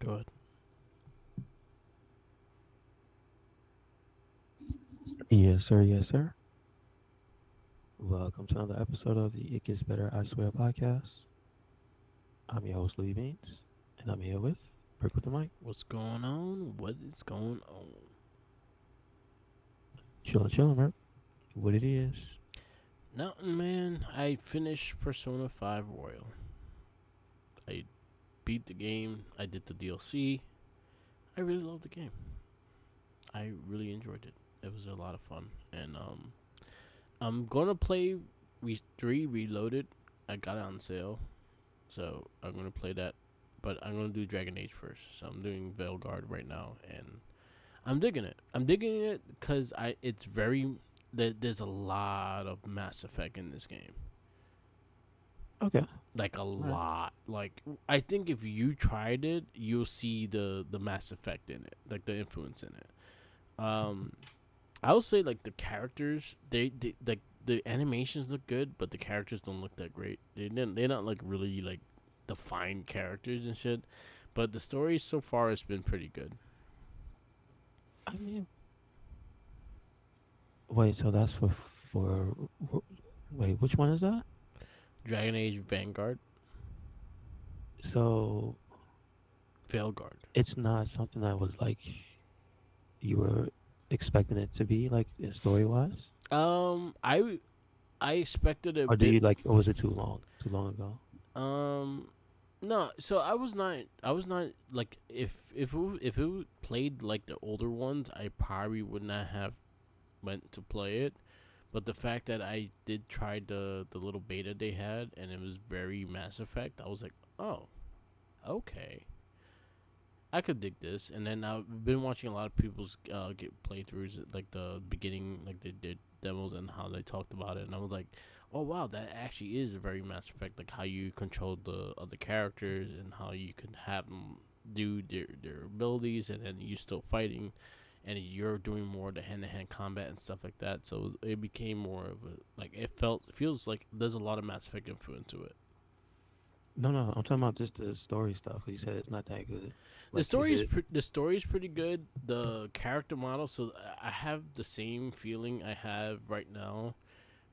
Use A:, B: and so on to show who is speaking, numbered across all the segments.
A: Go ahead.
B: Yes, sir. Yes, sir. Welcome to another episode of the It Gets Better, I Swear podcast. I'm your host, Louis Baines, and I'm here with Brick with the Mic.
A: What's going on? What is going on?
B: Chillin', chillin', man. What it is.
A: Nothing, man. I finished Persona 5 Royal. I beat the game. I did the DLC. I really loved the game. I really enjoyed it. It was a lot of fun. And I'm gonna play 3 Reloaded. I got it on sale, so I'm gonna play that. But I'm gonna do Dragon Age first. So I'm doing Veilguard right now, and I'm digging it. I'm digging it because it's very there's a lot of Mass Effect in this game.
B: Okay.
A: Like a
B: All right.
A: lot. Like I think if you tried it, you'll see the Mass Effect in it, like the influence in it. Um, I would say like the characters, they like the animations look good, but the characters don't look that great. They're not like really like defined characters and shit. But the story so far has been pretty good.
B: I mean, wait, so that's wait, which one is that?
A: Dragon Age Vanguard,
B: So
A: Veilguard.
B: it's not something that was like you were expecting it to be, like story wise?
A: I expected a
B: Or do
A: bit.
B: you like, or was it too long ago?
A: Um, no. So I was not. I was not like if it played like the older ones, I probably would not have went to play it. But the fact that I did try the little beta they had, and it was very Mass Effect, I was like, oh, okay. I could dig this, and then I've been watching a lot of people's get playthroughs, like the beginning, like they did demos and how they talked about it, and I was like, oh wow, that actually is a very Mass Effect, like how you control the other characters and how you can have them do their abilities, and then you still fighting, and you're doing more of the hand to hand combat and stuff like that. So it became more of a like it feels like there's a lot of Mass Effect influence to it.
B: No, no, I'm talking about just the story stuff. 'Cause you said it's not that good.
A: The
B: Like, is it?
A: the story is pretty good. The character model, so I have the same feeling I have right now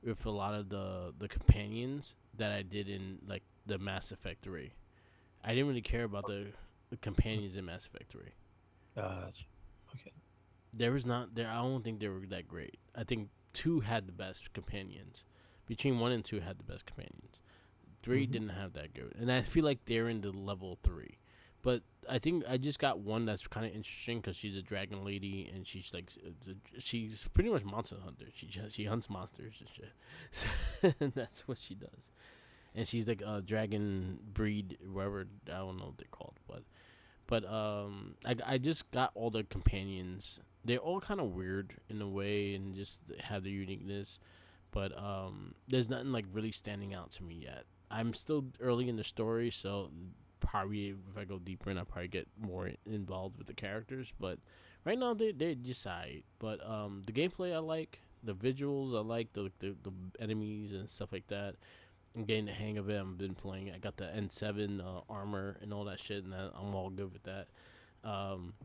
A: with a lot of the companions that I did in like the Mass Effect 3. I didn't really care about the companions in Mass Effect 3.
B: Gotcha. Okay.
A: There was not there. I don't think they were that great. I think 2 had the best companions. Between 1 and 2 had the best companions. 3
B: Hmm.
A: didn't have that good, and I feel like they're in the level 3. But I think I just got one that's kind of interesting because she's a dragon lady and she's like she's pretty much monster hunter. She hunts monsters and shit. So, that's what she does. And she's like a dragon breed, whatever I don't know what they're called, but I just got all the companions. They're all kind of weird in a way and just have their uniqueness, but there's nothing like really standing out to me yet. I'm still early in the story, so probably if I go deeper in, I'll probably get more involved with the characters. But right now they just alright. But the gameplay I like, the visuals I like, the enemies and stuff like that. I'm getting the hang of it. I've been playing. I got the N7 armor and all that shit, and I'm all good with that. Um,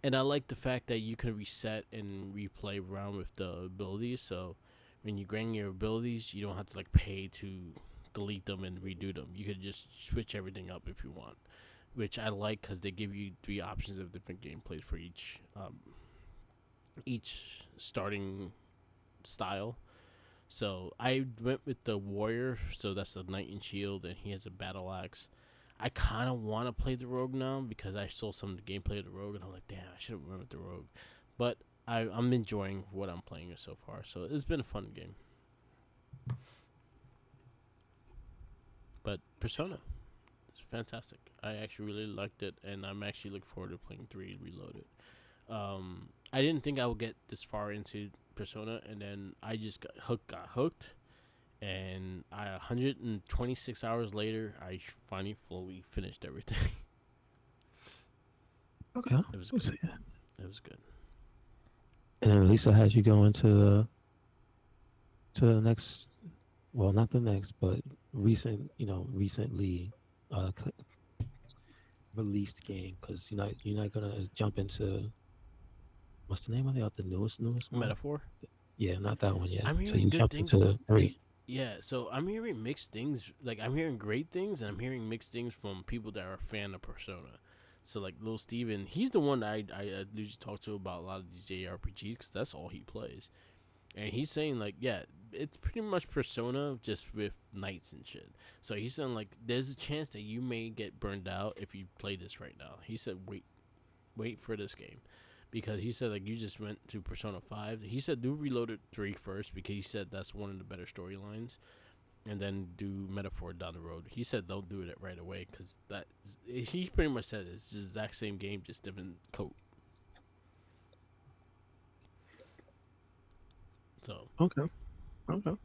A: and I like the fact that you can reset and replay around with the abilities. So when you gain your abilities, you don't have to like pay to delete them and redo them. You could just switch everything up if you want, which I like because they give you 3 options of different gameplays for each starting style. So I went with the warrior, so that's the knight in shield, and he has a battle axe. I kind of want to play the rogue now because I saw some of the gameplay of the rogue, and I'm like, damn, I should have went with the rogue. But I'm enjoying what I'm playing so far, so it's been a fun game. But Persona, it's fantastic. I actually really liked it, and I'm actually looking forward to playing 3 Reloaded. I didn't think I would get this far into Persona, and then I just got hooked, and 126 hours later, I finally fully finished everything.
B: Okay.
A: It was
B: Let's
A: good.
B: see.
A: It was good.
B: And then Lisa has you going to the next, well, not the next, but recently, released game because you're not gonna jump into what's the name of the newest one?
A: Metaphor.
B: Yeah, not that one yet.
A: I'm
B: So
A: hearing
B: you
A: good
B: jump
A: things.
B: into three.
A: Yeah, so I'm hearing mixed things. Like I'm hearing great things, and I'm hearing mixed things from people that are a fan of Persona. So like Lil Steven, he's the one that I usually talk to about a lot of these JRPGs because that's all he plays. And he's saying like, yeah, it's pretty much Persona just with knights and shit. So he's saying like, there's a chance that you may get burned out if you play this right now. He said, wait for this game, because he said like you just went to Persona 5. He said do Reloaded 3 first because he said that's one of the better storylines, and then do Metaphor down the road. He said don't do it right away because that he pretty much said it's the exact same game, just different coat. So,
B: Okay. Okay.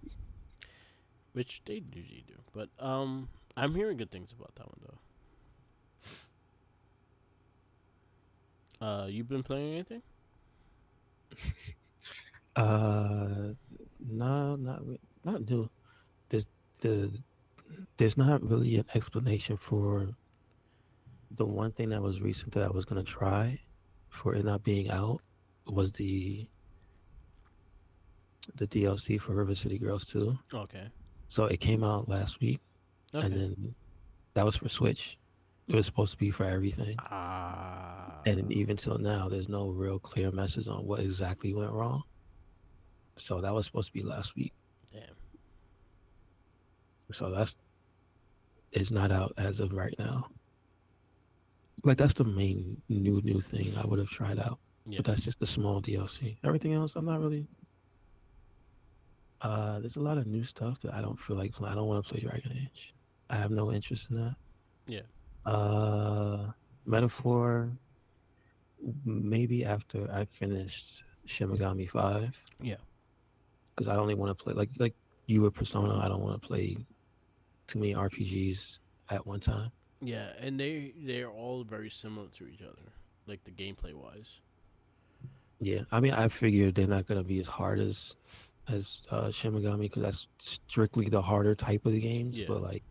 A: which they usually do, but I'm hearing good things about that one though. You been playing anything?
B: Uh, no, not new. There's the there's not really an explanation for the one thing that was recent that I was gonna try for it not being out was the DLC for River City Girls 2.
A: Okay.
B: So it came out last week, and
A: Okay.
B: then that was for Switch. It was supposed to be for everything, and
A: Ah.
B: even till now, there's no real clear message on what exactly went wrong. So that was supposed to be last week.
A: Damn.
B: So that's it's not out as of right now. Like that's the main new thing I would have tried out.
A: Yeah.
B: But that's just the small DLC. Everything else, I'm not really. There's a lot of new stuff that I don't feel like playing. I don't want to play Dragon Age. I have no interest in that.
A: Yeah.
B: Uh, Metaphor, maybe after I finished Shimigami 5,
A: Yeah.
B: because I only want to play like you were Persona. I don't want to play too many RPGs at one time.
A: Yeah, and they're all very similar to each other, like the gameplay wise.
B: Yeah, I mean, I figured they're not gonna be as hard as Shimigami because that's strictly the harder type of the games.
A: Yeah.
B: But like,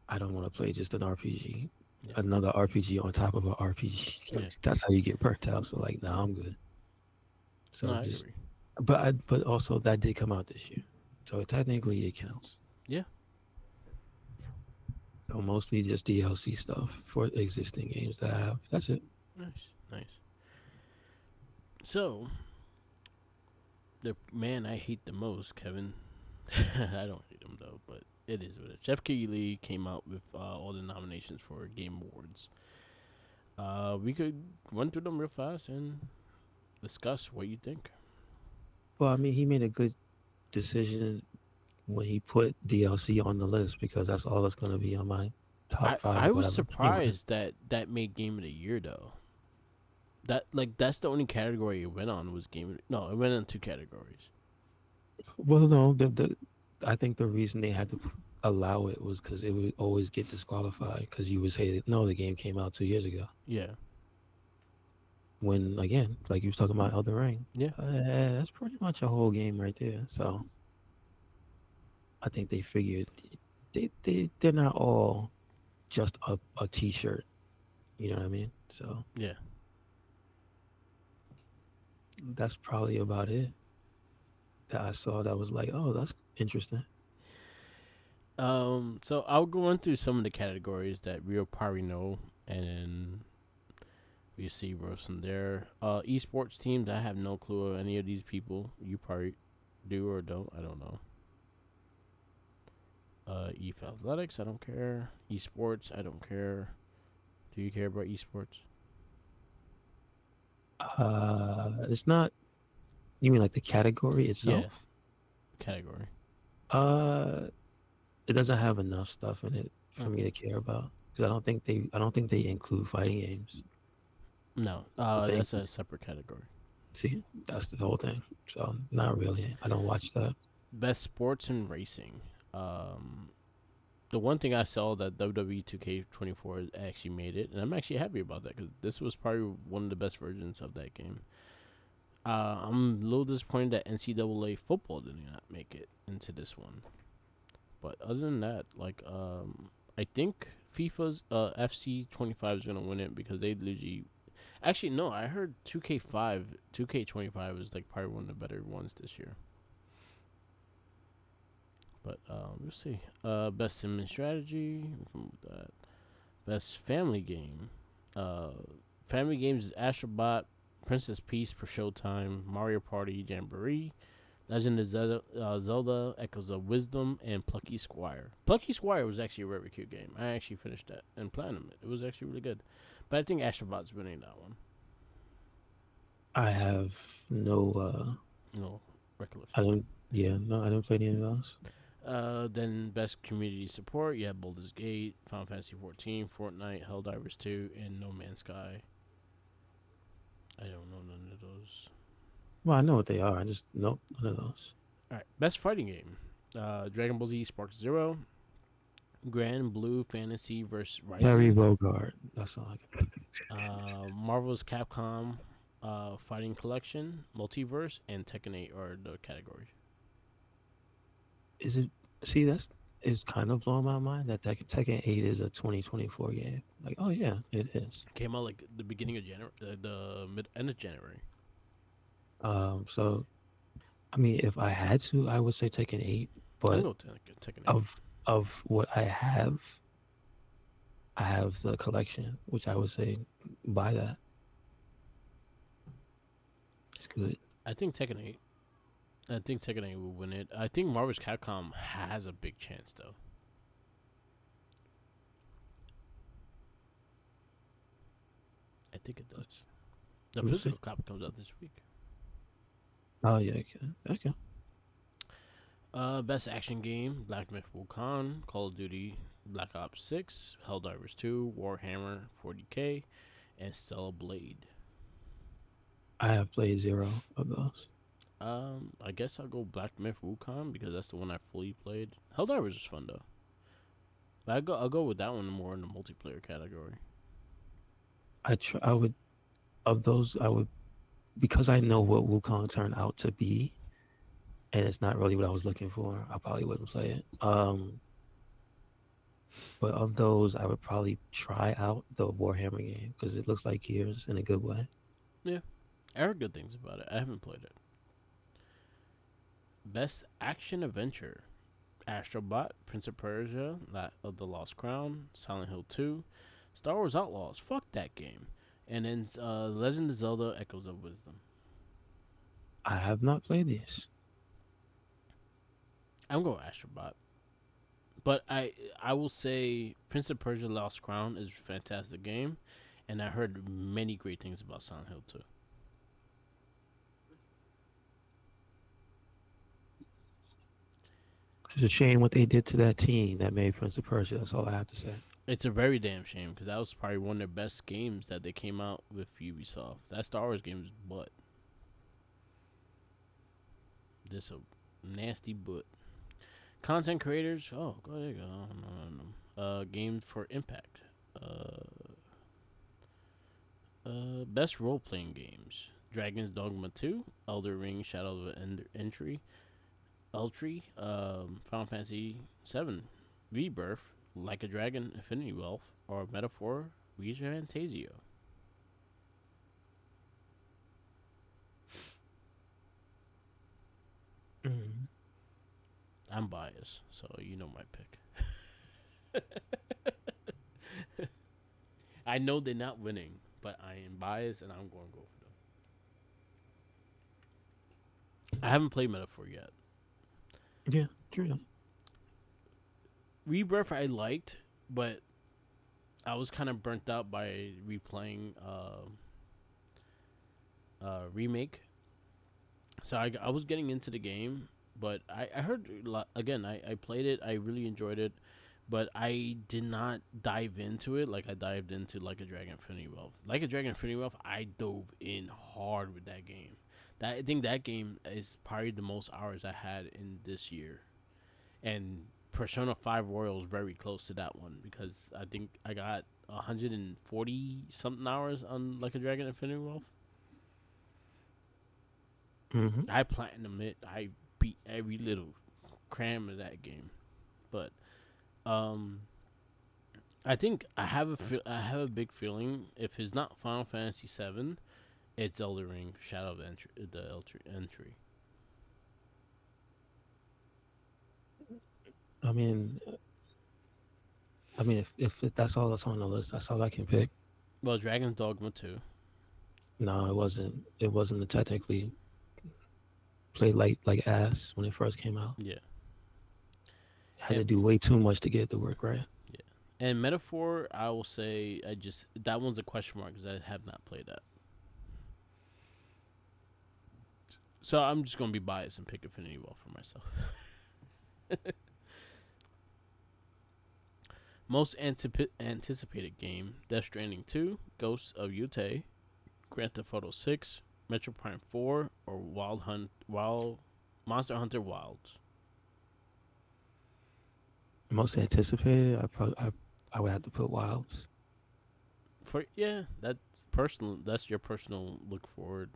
B: I don't want to play just an RPG,
A: Yeah.
B: another RPG on top of an RPG.
A: Yeah.
B: That's how you get burnt out. So like, nah, I'm good.
A: No,
B: So
A: I
B: just,
A: agree.
B: but also that did come out this year, so technically it counts.
A: Yeah.
B: So mostly just DLC stuff for existing games that I have. That's it.
A: Nice. Nice. So, the man I hate the most, Kevin. I don't hate him though, but it is what it is. Jeff Keighley came out with all the nominations for Game Awards. We could run through them real fast and discuss what you think.
B: Well, I mean, he made a good decision when he put DLC on the list because that's all that's gonna be on my top five
A: I
B: or
A: was
B: whatever anyway.
A: surprised that that made Game of the Year though. That like that's the only category it went on was Game. No, it went on two categories.
B: Well, no, I think the reason they had to allow it was because it would always get disqualified because you would say no, the game came out 2 years ago.
A: Yeah.
B: When again, like you was talking about Elden Ring,
A: Yeah.
B: that's pretty much a whole game right there. So I think they figured they're not all just a T-shirt. You know what I mean? So
A: Yeah.
B: that's probably about it that I saw that was like, oh, that's interesting.
A: So I'll go into some of the categories that we'll probably know, and then we see what's in there. Esports teams. I have no clue of any of these people. You probably do or don't. I don't know. EF Athletics. I don't care. Esports. I don't care. Do you care about esports?
B: It's not. You mean like the category
A: Yeah.
B: itself?
A: Category.
B: Uh, it doesn't have enough stuff in it for me
A: Okay.
B: to care about because I don't think they include fighting games.
A: No.
B: I think
A: That's a separate category.
B: see that's the whole thing. So not really. I don't watch that.
A: Best sports and racing. Um, the one thing I saw that WWE 2K24 actually made it, and I'm actually happy about that because this was probably one of the best versions of that game. I'm a little disappointed that NCAA football did not make it into this one, but other than that, like I think FIFA's FC 25 is gonna win it because they literally. Actually, no. I heard 2K25 is like probably one of the better ones this year. But we'll see. Best sim and strategy. We can move that. Best family game. Uh, family games is Astrobot, Princess Peace for Showtime, Mario Party Jamboree, Legend of Zelda Echoes of Wisdom, and Plucky Squire. Plucky Squire was actually a very cute game. I actually finished that and platinum it. It was actually really good. But I think Astrobot's winning that one.
B: I have no.
A: No
B: I
A: recollection.
B: don't. Yeah, no, I don't play any of those.
A: Then best community support, you have Baldur's Gate, Final Fantasy 14, Fortnite, Helldivers 2, and No Man's Sky. I don't know none of those.
B: Well, I know what they are. I just nope, none of those.
A: All right, best fighting game. Dragon Ball Z Spark Zero, Grand Blue Fantasy vs
B: Terry
A: Rising,
B: Bogard. That's all I can.
A: Marvel's Capcom Fighting Collection, Multiverse, and Tekken 8 are the categories.
B: Is it? See, that's it's kind of blowing my mind that Tekken 8 is a 2024 game. Like, oh yeah, it is.
A: Came out like the beginning of January, the mid end of January.
B: So I mean, if I had to, I would say Tekken 8.
A: I'm
B: But
A: going to Tekken 8.
B: of what I have the collection, which I would say buy that. It's good.
A: I think Tekken 8. I think Tekken 8 will win it. I think Marvel's Capcom has a big chance though. I think it does. The
B: We'll see.
A: physical copy comes out this week.
B: Oh yeah, okay, okay.
A: Best action game: Black Myth: Wukong, Call of Duty, Black Ops 6, Helldivers 2, Warhammer 40K, and Stellar Blade.
B: I have played zero of those.
A: I guess I'll go Black Myth: Wukong because that's the one I fully played. Helldivers is fun though, but I'll go with that one more in the multiplayer category.
B: I would of those I would because I know what Wukong turned out to be, and it's not really what I was looking for. I probably wouldn't play it. But of those, I would probably try out the Warhammer game because it looks like Gears in a good way.
A: Yeah, I heard good things about it. I haven't played it. Best action adventure: Astrobot, Prince of Persia, The Lost Crown, Silent Hill 2, Star Wars Outlaws. Fuck that game. And then Legend of Zelda: Echoes of Wisdom.
B: I have not played these.
A: I'm going Astrobot, but I will say Prince of Persia: Lost Crown is a fantastic game, and I heard many great things about Silent Hill 2.
B: It's a shame what they did to that team that made Prince of Persia. That's all I have to say.
A: It's a very damn shame because that was probably one of their best games that they came out with Ubisoft. That Star Wars game is butt. This a nasty butt. Content creators. Oh, there you go. No. Games for impact. Uh, best role playing games: Dragon's Dogma 2, Elder Ring: Shadow of Entry, Eltry, Final Fantasy 7, Rebirth, Like a Dragon: Infinity Wealth, or Metaphor: Reach Fantasio.
B: Mm.
A: I'm biased, so you know my pick. I know they're not winning, but I am biased and I'm going to go for them. I haven't played Metaphor yet.
B: Yeah, true.
A: Rebirth I liked, but I was kind of burnt out by replaying remake. So I was getting into the game, but I heard again. I played it. I really enjoyed it, but I did not dive into it like I dived into Like a Dragon Infinity Wealth. Like a Dragon Infinity Wealth, I dove in hard with that game. I think that game is probably the most hours I had in this year, and Persona 5 Royal is very close to that one because I think I got 140 something hours on Like a Dragon Infinity Wealth.
B: Hmm.
A: I platinum it. I beat every little cram of that game. But um I think I have a big feeling if it's not Final Fantasy VII, it's Elden Ring Shadow of Entry, entry.
B: I mean, if that's all that's on the list, that's all I can pick.
A: Well, Dragon's Dogma 2.
B: No, it wasn't. It wasn't technically played like ass when it first came out.
A: Yeah.
B: Had to
A: And
B: do way too much to get it to work right.
A: yeah. And Metaphor, I will say I just that one's a question mark because I have not played that. So I'm just gonna be biased and pick Infinity Wall for myself. Most anticipated game: Death Stranding 2, Ghosts of Yotei, Grand Theft Auto 6, Metro Prime 4, or Wild Monster Hunter Wilds.
B: Most anticipated, I would have to put Wilds.
A: For yeah, that's personal. That's your personal look forward.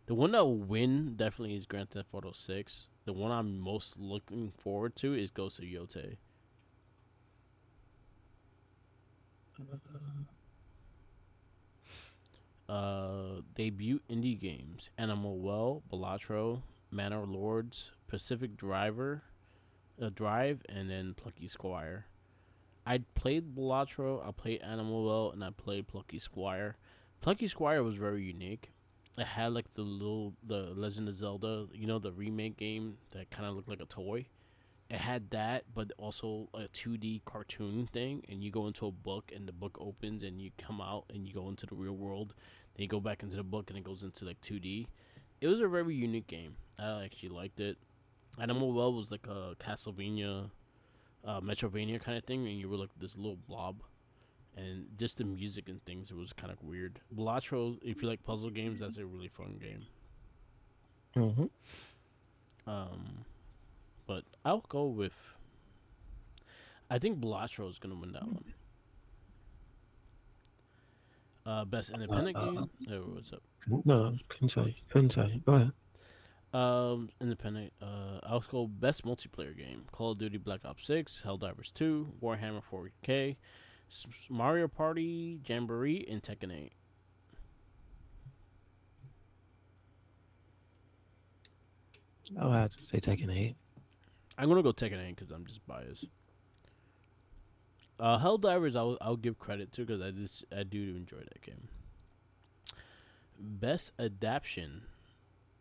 A: The one that will win definitely is Grand Theft Auto 6. The one I'm most looking forward to is Ghost of Yotei. Debut indie games: Animal Well, Balatro, Manor Lords, Pacific Drive, and then Plucky Squire. I played Balatro, I played Animal Well, and I played Plucky Squire. Plucky Squire was very unique. It had like the Legend of Zelda, the remake game that kind of looked like a toy. It had that, but also a 2D cartoon thing, and you go into a book, and the book opens, and you come out, and you go into the real world. Then you go back into the book, and it goes into like 2D. It was a very unique game. I actually liked it. Animal Well was like a Castlevania, Metrovania kind of thing, and you were like this little blob. And just the music and things, it was kind of weird. Balatro, if you like puzzle games, that's a really fun game.
B: Hmm.
A: Um, but I'll go with. I think Balatro is gonna win that one. Best
B: Uh,
A: independent
B: uh,
A: game. Oh, what's up?
B: no, couldn't tell you. Couldn't tell you. Go ahead.
A: Independent. I'll go best multiplayer game: Call of Duty Black Ops 6, Helldivers 2, Warhammer 40K, Mario Party, Jamboree, and Tekken 8.
B: I'll have to say Tekken 8.
A: I'm gonna go Tekken 8 because I'm just biased. Helldivers, I'll give credit to because I do enjoy that game. Best adaptation.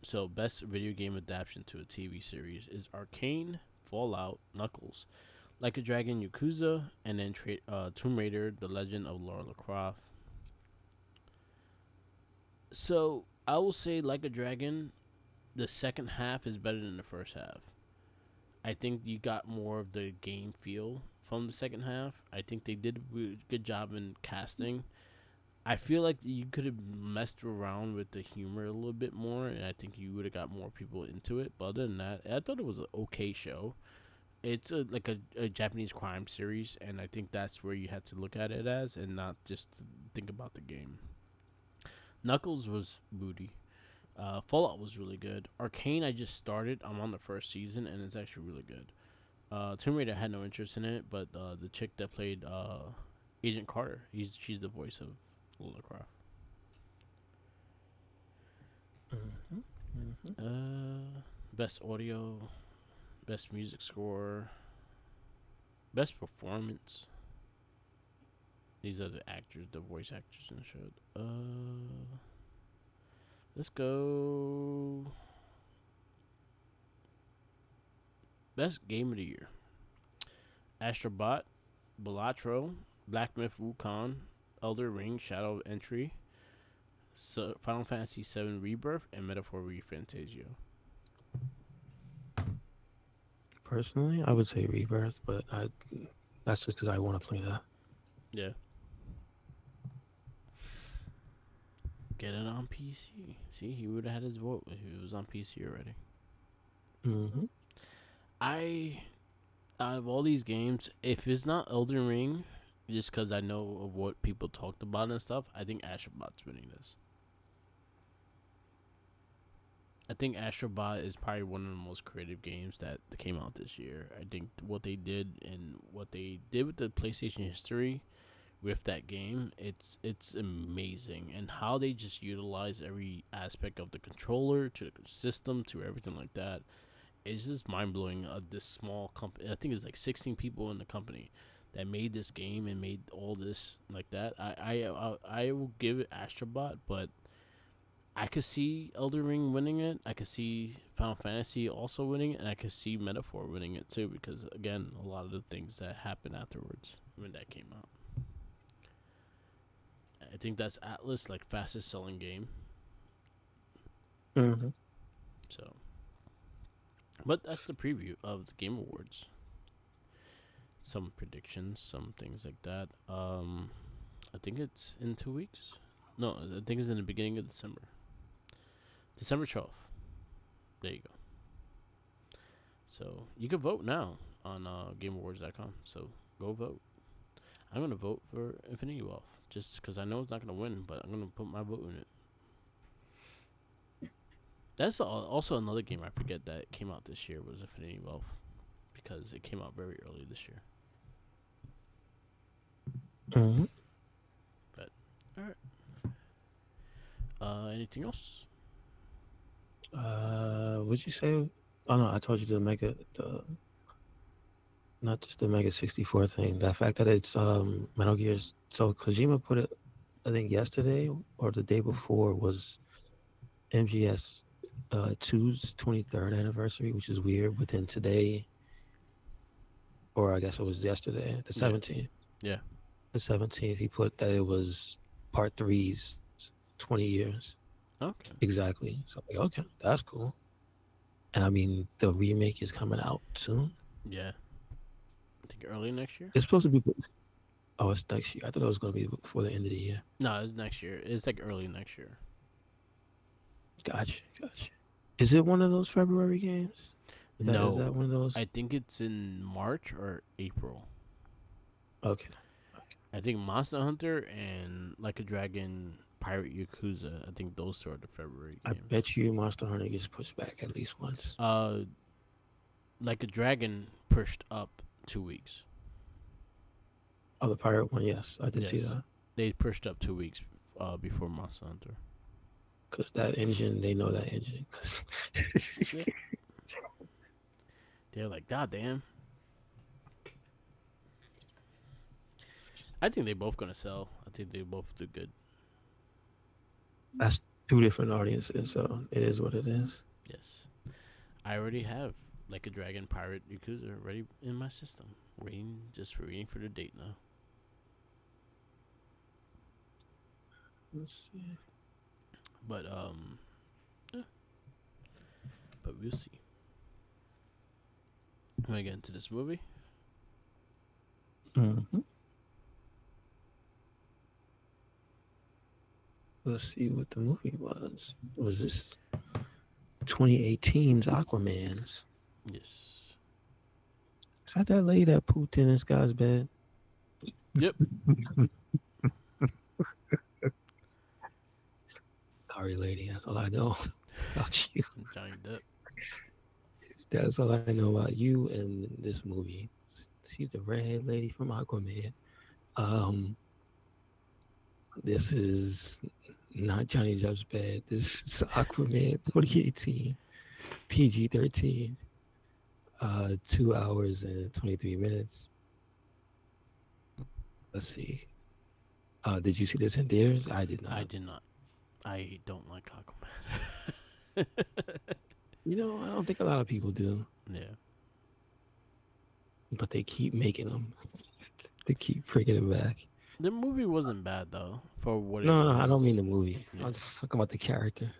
A: So best video game adaptation to a TV series is Arcane, Fallout, Knuckles, Like a Dragon, Yakuza, and then Tomb Raider: The Legend of Lara Croft. So I will say Like a Dragon, the second half is better than the first half. I think you got more of the game feel from the second half. I think they did a good job in casting. I feel like you could have messed around with the humor a little bit more, and I think you would have got more people into it. But other than that, I thought it was an okay show. It's like a Japanese crime series, and I think that's where you had to look at it as, and not just think about the game. Knuckles was booty. Fallout was really good. Arcane, I just started. I'm on the first season, and it's actually really good. Tomb Raider had no interest in it, but the chick that played Agent Carter, she's the voice of Lara Croft.
B: Hmm. Hmm.
A: Best audio, best music score, best performance. These are the actors, the voice actors in the show. Let's go. Best game of the year: Astrobot, Balatro, Black Myth Wukong, Elder Ring, Shadow of Entry, Final Fantasy VII Rebirth, and Metaphor ReFantasio.
B: Personally, I would say Rebirth, but that's just because I want to play that.
A: Yeah, get it on PC. See, he would have had his vote if it was on PC already.
B: Hmm.
A: I Out of all these games, if it's not Elden Ring, just because I know of what people talked about and stuff, I think Astrobot's winning this. I think Astrobot is probably one of the most creative games that came out this year. I think what they did and what they did with the PlayStation history with that game, it's amazing, and how they just utilize every aspect of the controller to the system to everything like that. It's just mind blowing. This small company, I think it's like 16 people in the company that made this game and made all this like that. I will give it Astrobot, but I could see Elder Ring winning it. I could see Final Fantasy also winning it, and I could see Metaphor winning it too, because again, a lot of the things that happened afterwards when that came out. I think that's Atlas like fastest selling game.
B: Hmm.
A: So, but that's the preview of the Game Awards. Some predictions, some things like that. I think it's in 2 weeks. No, I think it's in the beginning of December. December 12th. There you go. So you can vote now on GameAwards.com. So go vote. I'm gonna vote for Infinity Wealth just because I know it's not gonna win, but I'm gonna put my vote in it. That's also another game I forget that came out this year was Infinity Wealth because it came out very early this year.
B: Hmm.
A: But all right. Anything else?
B: Would you say? Oh no, I told you the not just the Mega 64 thing. The fact that it's Metal Gear's. So Kojima put it, I think yesterday or the day before was MGS 2's 23rd anniversary, which is weird. But then today, or I guess it was yesterday, the
A: Yeah,
B: 17th.
A: yeah.
B: The 17th, he put that it was Part Three's 20 years
A: Okay,
B: exactly. So I'm like, okay, that's cool. And I mean, the remake is coming out soon.
A: yeah. I think early next year.
B: It's supposed to be. Oh, it's next year. I thought it was going to be before the end of the year.
A: No, it's next year. It's like early next year.
B: Gotcha, gotcha. Is it one of those February games? Is that
A: No,
B: one of those?
A: I think it's in March or April.
B: Okay.
A: I think Monster Hunter and Like a Dragon Pirate Yakuza. I think those two are the February
B: I
A: games.
B: bet you Monster Hunter gets pushed back at least once.
A: Uh, Like a Dragon pushed up 2 weeks.
B: Oh, the pirate one, yes, I did see
A: Yes,
B: that.
A: they pushed up 2 weeks. Before Monster Hunter.
B: Because that engine, they know that engine. 'Cause
A: Yep. They're like, God damn. I think they both gonna sell. I think they both do good.
B: that's two different audiences, so it is what it is.
A: Yes. I already have Like a Dragon Pirate Yakuza ready in my system. Waiting for the date now.
B: Let's see.
A: But yeah, but we'll see. I'm gonna get into this movie.
B: Hmm. Let's see what the movie was. Was this 2018's Aquaman's?
A: Yes.
B: Is that lady that pooped in this guy's bed?
A: Yep.
B: Sorry, lady. That's all I know about you.
A: Johnny Depp.
B: That's all I know about you and this movie. She's the redhead lady from Aquaman. Um, this is not Johnny Depp's bed. This is Aquaman 2018, PG-13. 2 hours and 23 minutes. Let's see. Did you see this in theaters? I did
A: I
B: not.
A: did not. I don't like Aquaman.
B: I don't think a lot of people do,
A: Yeah.
B: but they keep making them. They keep bringing them back.
A: The movie wasn't bad though for what it
B: No, no, I don't mean
A: was.
B: the movie.
A: Yeah.
B: I'm just talking about the character.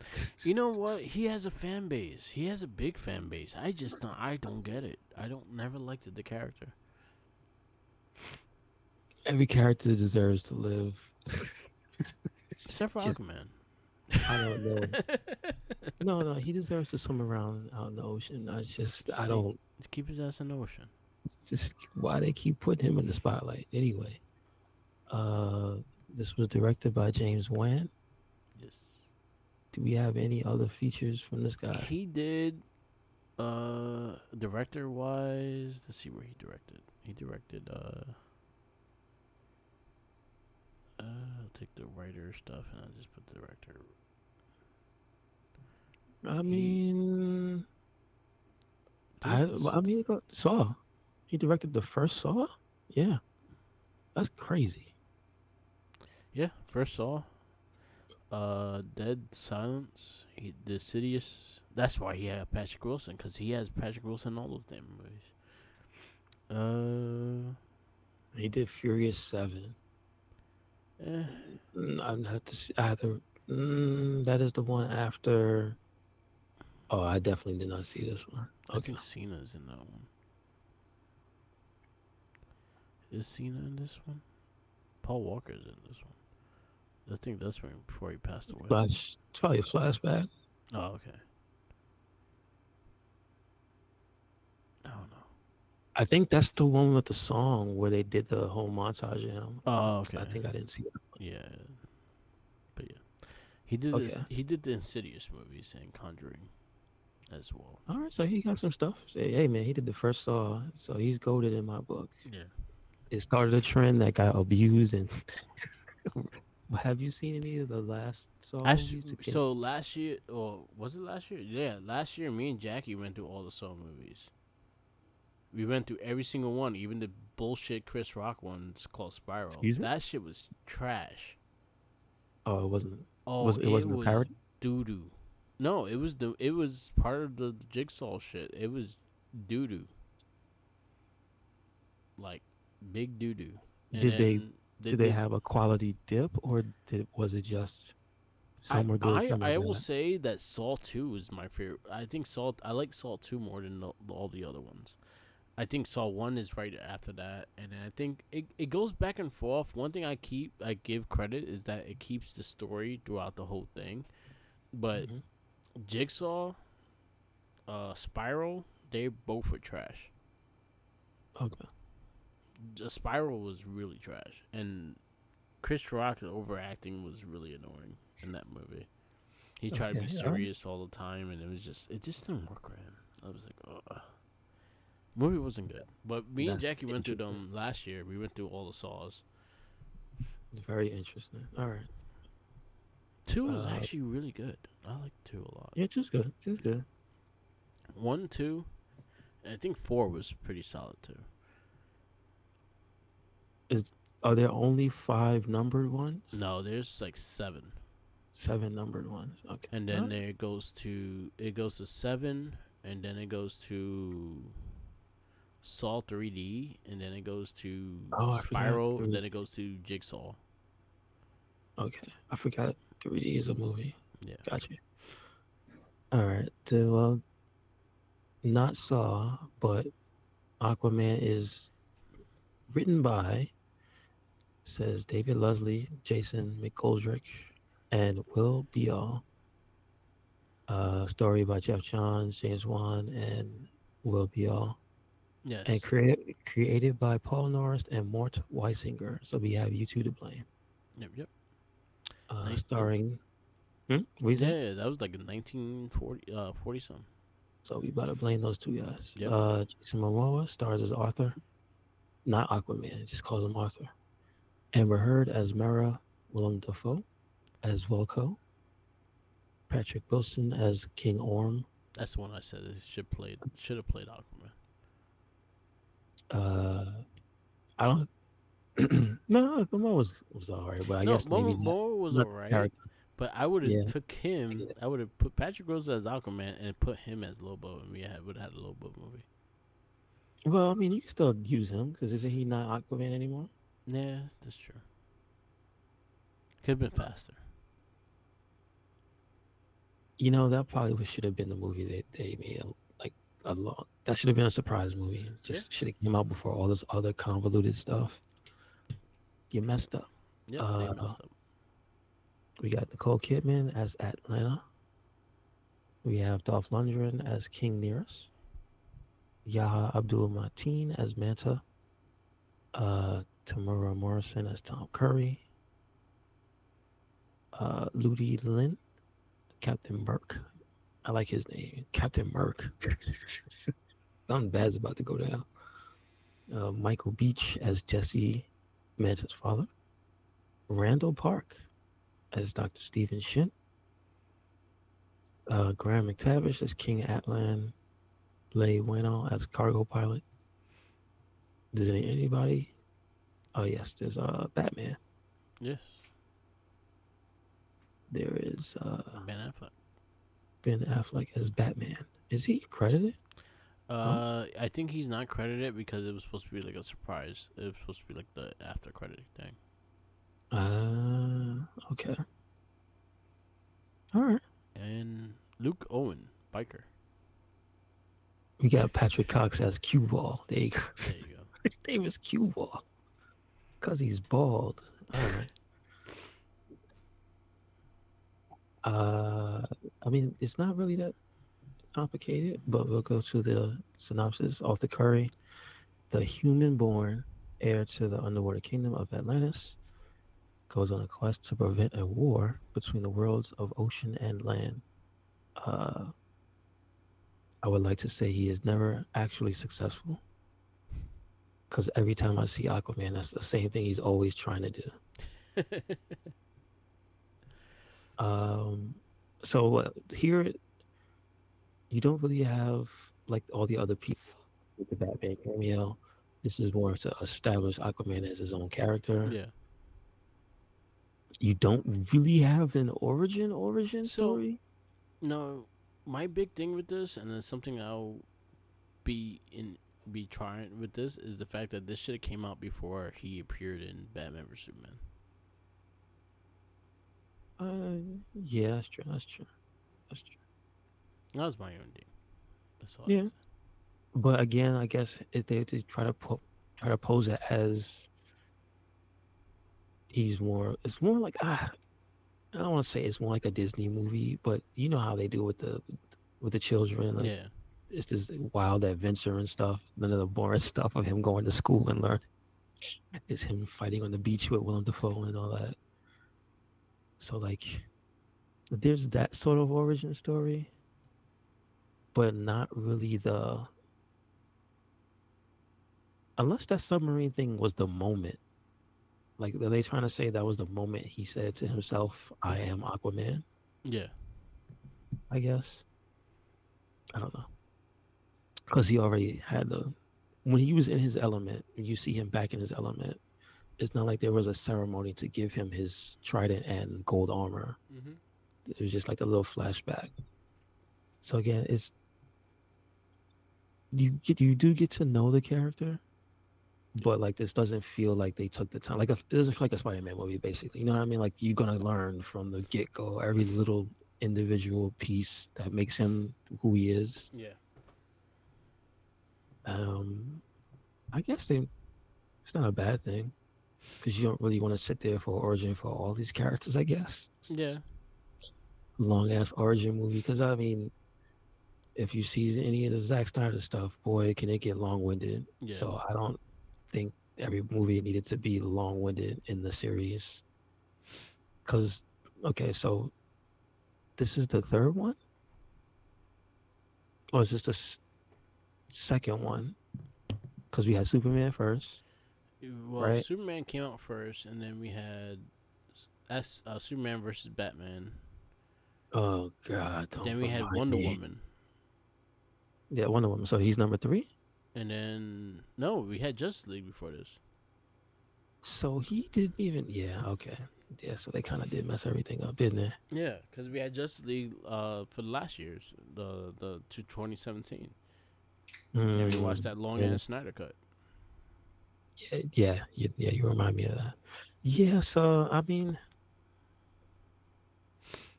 A: You know what? He has a fan base. He has a big fan base. I don't get it. I don't never liked the character.
B: Every character deserves to live.
A: Except for
B: Just,
A: Aquaman.
B: I don't know. No, no, he deserves to swim around out in the ocean. I
A: Stay
B: don't.
A: keep his ass in the ocean.
B: Just why they keep putting him in the spotlight. Anyway, uh, this was directed by James Wan.
A: Yes.
B: Do we have any other features from this guy?
A: He did director wise. Let's see where he directed. He directed I'll take the writer stuff and I'll just put the director.
B: I
A: He
B: mean,
A: did
B: well,
A: this.
B: I mean, Saw. He directed the first Saw. Yeah, that's crazy.
A: Yeah, first Saw. Dead Silence. He the Sidious. That's why he had Patrick Wilson, because he has Patrick Wilson in all those damn movies. Uh,
B: He did Furious 7.
A: eh,
B: I have to see, I have to. That is the one after. Oh, I definitely did not see this one.
A: I
B: Okay.
A: think Cena's in that one. Is Cena in this one? Paul Walker's in this one. I think that's when before he passed away.
B: It's probably a flashback.
A: Oh, okay. I don't know.
B: I think that's the one with the song where they did the whole montage of him.
A: Oh, okay.
B: I think I didn't see that.
A: Yeah, but yeah, he did this.
B: Okay.
A: He did the Insidious movies and Conjuring as well.
B: All right, so he got some stuff. Say, hey man, he did the first Saw, so he's goaded in my book.
A: Yeah.
B: It started a trend that got abused. And have you seen any of the last Saw movies? Again,
A: So last year, or was it last year? Yeah, last year, me and Jackie went through all the Saw movies. We went through every single one, even the bullshit Chris Rock ones called Spiral.
B: excuse me.
A: That shit was trash.
B: Oh, it wasn't.
A: Oh,
B: It
A: it
B: wasn't a
A: was
B: parody.
A: doo doo. No, it was part of the Jigsaw shit. It was doo doo, like big doo doo. And
B: Did they
A: then they
B: did they
A: did.
B: have a quality dip, or was it just some were good, some were
A: I will
B: bad?
A: say that Saw 2 is my favorite. I think I like Saw 2 more than all the other ones. I think Saw 1 is right after that, and I think it goes back and forth. One thing I give credit is that it keeps the story throughout the whole thing. But
B: Hmm.
A: Jigsaw, Spiral, they both were trash.
B: Okay.
A: The Spiral was really trash, and Chris Rock's overacting was really annoying in that movie. He tried to be
B: Okay. All right.
A: serious all the time, and it just didn't work for him. I was like, oh, movie wasn't good. But me and
B: That's
A: Jackie went through
B: interesting.
A: them last year. We went through all the Saws.
B: Very interesting. All right.
A: Two was
B: Uh,
A: actually really good. I like two a lot.
B: yeah, just good. Just good.
A: One, two, and I think four was pretty solid too.
B: Is Are there only five numbered ones?
A: No, there's like seven,
B: Seven numbered ones. Okay.
A: and
B: All
A: then
B: right.
A: it goes to seven, and then it goes to Saw 3D, and then it goes to
B: Oh, I forgot
A: Spiral, and
B: 3D.
A: then it goes to Jigsaw.
B: Okay. I forgot 3D is a movie.
A: Yeah.
B: Gotcha. All right. Well, not Saw, but Aquaman is written by, says David Leslie, Jason McGoldrick, and Will Beall. Story by Jeff Johns, James Wan, and Will Beall. And
A: Yes.
B: created by Paul Norris and Mort Weisinger. So we have you two to blame.
A: Yep. Yep.
B: Starring, what you saying?
A: Yeah, that was like in 1940, 40 something.
B: So we about to blame those two guys.
A: Yep.
B: Jason Momoa stars as Arthur, not Aquaman. It just calls him Arthur. Amber Heard as Mera. Willem Dafoe as Volko. Patrick Wilson as King Orm.
A: That's the one I said it should have played Aquaman.
B: Uh, I don't. No, Momoa was alright, but I
A: No,
B: guess maybe
A: Momo was
B: not the
A: alright,
B: character.
A: but I would have
B: Yeah,
A: took
B: I
A: him.
B: get it.
A: I would have put Patrick Rose as Aquaman and put him as Lobo, and would have had a Lobo movie.
B: Well, I mean, you can still use him because isn't he not Aquaman anymore?
A: Yeah, that's true. Could have been faster.
B: That probably should have been the movie that they made. Like a lot. That should have been a surprise movie.
A: Yeah.
B: Just should have came out before all this other convoluted stuff. You messed up.
A: Yep, they
B: Uh,
A: messed up.
B: we got Nicole Kidman as Atlanta. We have Dolph Lundgren as King Nearest. Yaha Abdul Mateen as Manta. Tamura Morrison as Tom Curry. Ludi Lin Captain Burke. I like his name, Captain Burke. Something bad's about to go down. Michael Beach as Jesse Manson's father. Randall Park as Dr. Stephen Shint. Graham McTavish as King Atlan. Leigh Whannell as cargo pilot. Does anybody? Oh yes, there's Batman.
A: Yes.
B: There is
A: Ben Affleck.
B: Ben Affleck as Batman. Is he credited?
A: I think he's not credited because it was supposed to be like a surprise. It was supposed to be like the after credit thing.
B: Okay. All right.
A: And Luke Owen, biker.
B: We got Patrick Cox as Cue Ball. There you go.
A: There you go.
B: His name is Cue Ball because he's bald. All right. Uh, I mean, it's not really that complicated, but we'll go to the synopsis. Arthur Curry, the human-born heir to the underwater kingdom of Atlantis, goes on a quest to prevent a war between the worlds of ocean and land. Uh, I would like to say he is never actually successful because every time I see Aquaman, that's the same thing he's always trying to do. Um, so here you don't really have like all the other people with the Batman cameo. This is more to establish Aquaman as his own character.
A: Yeah.
B: You don't really have an origin
A: So
B: story.
A: no, my big thing with this, and it's something I'll be in be trying with this, is the fact that this should have came out before he appeared in Batman vs Superman.
B: Yeah, that's true. That's true. That's true.
A: That was my own thing. That's all I
B: Yeah, but again, I guess if they try to pose it as he's more, it's more like I don't want to say it's more like a Disney movie, but you know how they do with the children, like
A: Yeah.
B: it's this wild adventure and stuff. None of the boring stuff of him going to school and learn. It's him fighting on the beach with Willem Dafoe and all that. So like, there's that sort of origin story, but not really the unless that submarine thing was the moment. Like, are they trying to say that was the moment he said to himself, "I am Aquaman"?
A: Yeah.
B: I guess I don't know because he already had the when he was in his element. When you see him back in his element, it's not like there was a ceremony to give him his trident and gold armor.
A: Mhm.
B: It was just like a little flashback. So again, it's you do get to know the character,
A: Yeah.
B: but like this doesn't feel like they took the time. Like it doesn't feel like a Spider-Man movie, basically. You know what I mean? Like you're gonna learn from the get-go every little individual piece that makes him who he is.
A: Yeah.
B: Um, I guess it's not a bad thing because you don't really want to sit there for origin for all these characters. I guess
A: Yeah.
B: long ass origin movie because I mean if you see any of the Zack Snyder stuff, boy, can it get long winded.
A: Yeah.
B: So I don't think every movie needed to be long winded in the series. Because, okay, so this is the third one? Or is this the second one? Because we had Superman first,
A: Well,
B: right?
A: Superman came out first, and then we had Superman versus Batman.
B: Oh, God, don't
A: Then we had
B: remind
A: Wonder
B: me.
A: Woman,
B: Yeah, Wonder Woman. So he's number three?
A: and then no, we had Justice League before this.
B: So he didn't even. Yeah, okay. Yeah, so they kind of did mess everything up, didn't they?
A: Yeah, because we had Justice League for the last year's the to 2017. Then we watched that long
B: Yeah,
A: ass Snyder cut.
B: yeah, you remind me of that. Yeah, so I mean,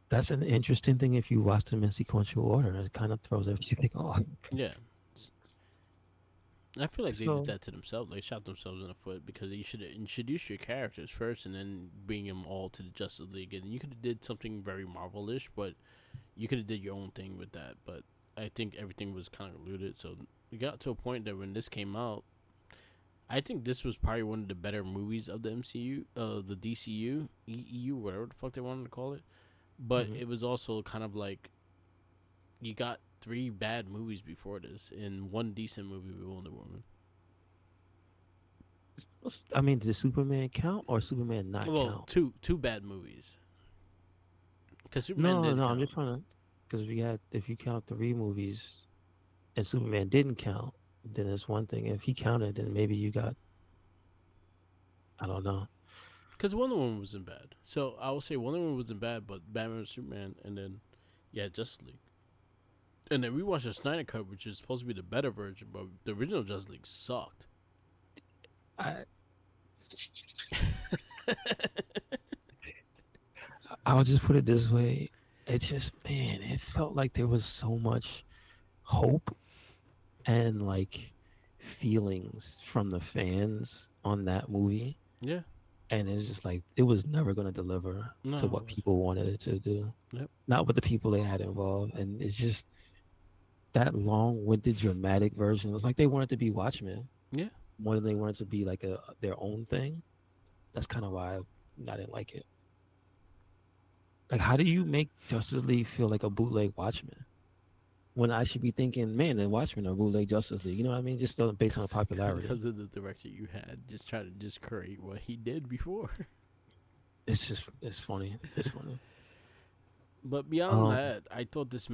B: that's an interesting thing if you watch them in sequential order. It kind of throws everything off.
A: Yeah, I feel like they did
B: So,
A: that to themselves. They shot themselves in the foot because you should have introduced your characters first and then bring them all to the Justice League. And you could have did something very Marvel-ish, but you could have did your own thing with that. But I think everything was kind of diluted. So we got to a point that when this came out, I think this was probably one of the better movies of the MCU, the DCU, EU, whatever the fuck they wanted to call it. but
B: Hmm.
A: it was also kind of like you got three bad movies before this and one decent movie with Wonder Woman.
B: I mean, did Superman count or Superman not
A: Well,
B: count?
A: two bad movies because Superman
B: No,
A: did
B: no, I'm just
A: count.
B: trying to, because we had, if you count three movies and Superman didn't count, then it's one thing. If he counted, then maybe you got, I don't know.
A: Because Wonder Woman wasn't bad. So I will say Wonder Woman wasn't bad, but Batman and Superman, and then yeah, Justice League. And then we watched the Snyder Cut, which is supposed to be the better version, but the original Justice League sucked.
B: I, I'll just put it this way. It just, man, it felt like there was so much hope and like feelings from the fans on that movie.
A: Yeah,
B: And it's just like, it was never going to deliver to
A: no,
B: what
A: it was.
B: people wanted it to do.
A: Yep.
B: Not with the people they had involved. And it's just that long-winded, dramatic version. It was like they wanted to be Watchmen
A: Yeah.
B: more than they wanted to be like their own thing. That's kind of why I didn't like it. Like, how do you make Justice League feel like a bootleg Watchmen when I should be thinking, man, the Watchmen are bootleg Justice League? You know what I mean? Just based on the popularity.
A: Because of the director you had, just try to just create what he did before.
B: It's funny. It's funny.
A: But beyond
B: Um,
A: that, I thought this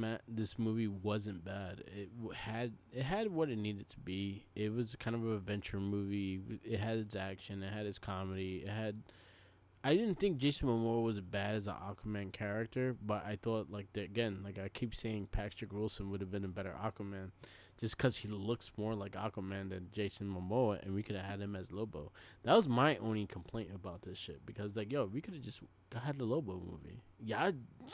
A: movie wasn't bad. It had what it needed to be. It was kind of an adventure movie. It had its action. It had its comedy. It had. I didn't think Jason Momoa was bad as an Aquaman character, but I thought again, like I keep saying, Patrick Wilson would have been a better Aquaman, just because he looks more like Aquaman than Jason Momoa, and we could have had him as Lobo. That was my only complaint about this shit, because yo, we could have just had the Lobo movie. Y'all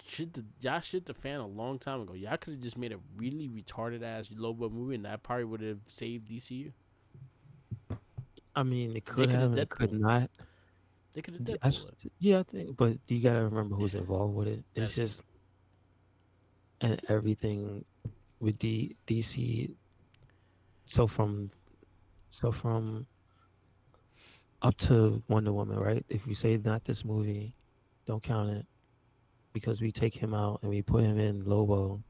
A: shit the fan a long time ago. Y'all could have just made a really retarded ass Lobo movie, and that probably would have saved DCU.
B: I mean, it
A: They
B: could
A: could have
B: have and it could
A: Deadpool.
B: not.
A: They could have
B: D- I,
A: Deadpool
B: s-
A: it.
B: yeah, I think, but you gotta remember who's involved with it. It's
A: That's true.
B: just and everything with DC. So from so from up to Wonder Woman, right? If we say not this movie, don't count it because we take him out and we put him in Lobo.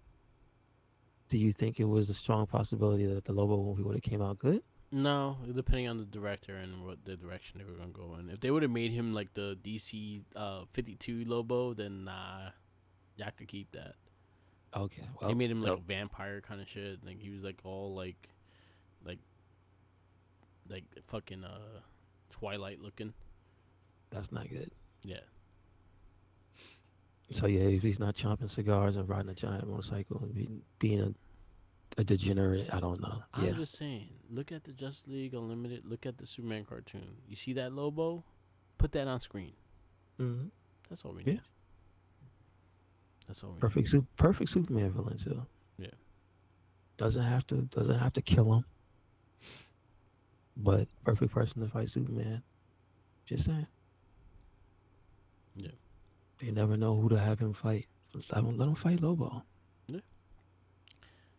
B: Do you think it was a strong possibility that the Lobo movie would have came out good?
A: No, depending on the director and what the direction they were gonna go in. If they would have made him like the DC 52 Lobo, then nah, y'all could keep that.
B: Okay,
A: They
B: well,
A: made him like a
B: no,
A: vampire kind of shit. Like he was like all like like fucking Twilight looking.
B: that's not good.
A: Yeah,
B: So yeah, if he's not chomping cigars and riding a giant motorcycle and being a degenerate, I don't know.
A: I'm
B: Yeah.
A: just saying. Look at the Justice League Unlimited. Look at the Superman cartoon. You see that Lobo? Put that on screen.
B: Hmm.
A: That's all we
B: Yeah.
A: need. That's all we need.
B: Perfect Superman villain too.
A: Yeah,
B: Doesn't have to kill him, but perfect person to fight Superman. Just saying.
A: yeah,
B: They never know who to have him fight. Let him fight Lobo.
A: yeah.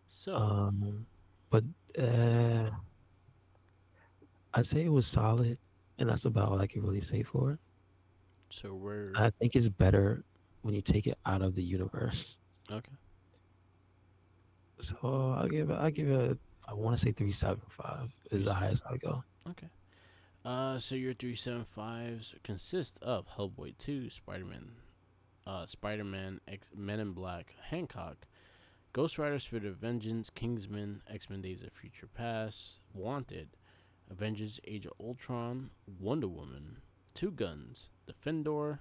A: So,
B: Um, but uh, I'd say it was solid, and that's about all I can really say for it.
A: so we're
B: I think it's better when you take it out of the universe.
A: okay.
B: So I give it I want to say 3.75 is
A: Three
B: the
A: seven.
B: highest I go.
A: Okay. So your 375s consist of Hellboy 2, Spider-Man, Men in Black, Hancock, Ghost Rider: Spirit of Vengeance, Kingsman, X-Men: Days of Future Past, Wanted, Avengers: Age of Ultron, Wonder Woman, Two Guns, Defendor,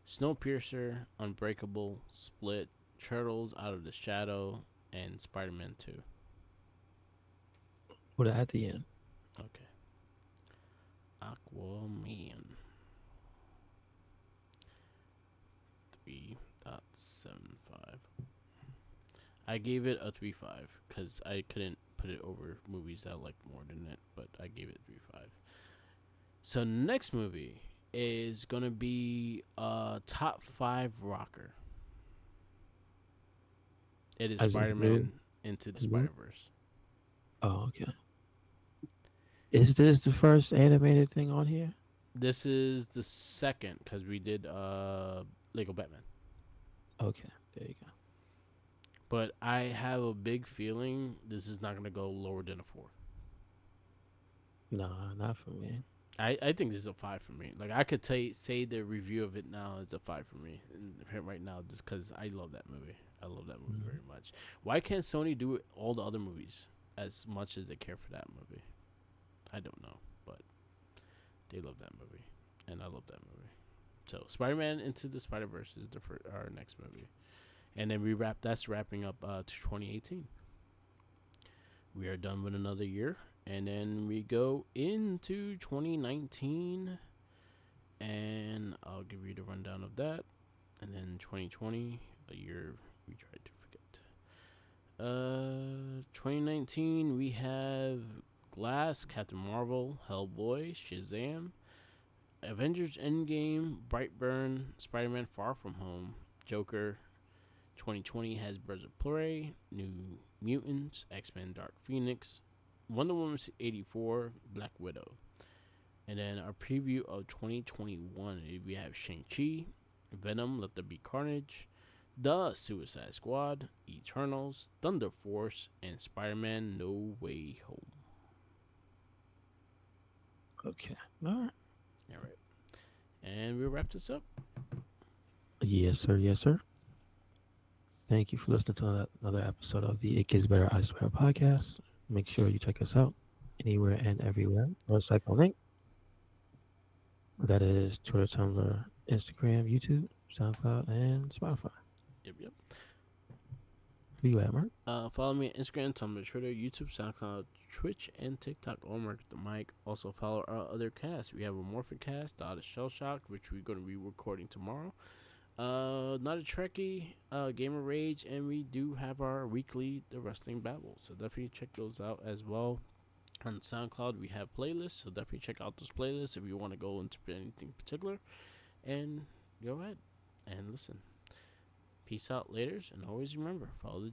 A: Snowpiercer, Unbreakable, Split, Turtles: Out of the Shadow, and Spider-Man 2.
B: Put it at the end.
A: Okay. Aquaman 3.75. I gave it a 3.5 because I couldn't put it over movies that I liked more than it, but I gave it 3.5. So next movie is gonna be top five rocker. It is
B: As in new,
A: Spider-Man Into the
B: new.
A: Spider-Verse.
B: Oh, okay. Is this the first animated thing on here?
A: This is the second because we did Lego Batman.
B: Okay, there you go.
A: But I have a big feeling this is not gonna go lower than a 4.
B: Nah, not for me.
A: I think this is a 5 for me. Like I could say the review of it now is a 5 for me right now, just because I love that movie. I love that movie
B: Mhm.
A: very much. Why can't Sony do all the other movies as much as they care for that movie? I don't know, but they love that movie, and I love that movie. So Spider-Man Into the Spider-Verse is our next movie, and then we wrap. That's wrapping up to 2018. We are done with another year, and then we go into 2019, and I'll give you the rundown of that. And then 2020, a year we tried to forget. 2019 we have Glass, Captain Marvel, Hellboy, Shazam, Avengers Endgame, Brightburn, Spider-Man Far From Home, Joker. 2020 has Birds of Prey, New Mutants, X-Men Dark Phoenix, Wonder Woman 84, Black Widow. And then our preview of 2021, we have Shang-Chi, Venom, Let There Be Carnage, The Suicide Squad, Eternals, Thunder Force, and Spider-Man No Way Home.
B: Okay. All right.
A: All right. And we'll wrap this up.
B: Yes, sir. Yes, sir. Thank you for listening to another episode of the It Gets Better I Swear podcast. Make sure you check us out anywhere and everywhere. Our cycle link. That is Twitter, Tumblr, Instagram, YouTube, SoundCloud, and Spotify.
A: Yep, yep.
B: Who you at, Mark?
A: Follow me on Instagram, Tumblr, Twitter, YouTube, SoundCloud, Twitch, and TikTok. All Mark the Mic. Also follow our other casts. We have a Morphin cast, The Shell Shock, which we're going to be recording tomorrow. Not a Trekkie, Gamer Rage, and we do have our weekly The Wrestling Babble. So definitely check those out as well. On SoundCloud, we have playlists, so definitely check out those playlists if you want to go into anything particular. And go ahead and listen. Peace out, laters, and always remember, follow the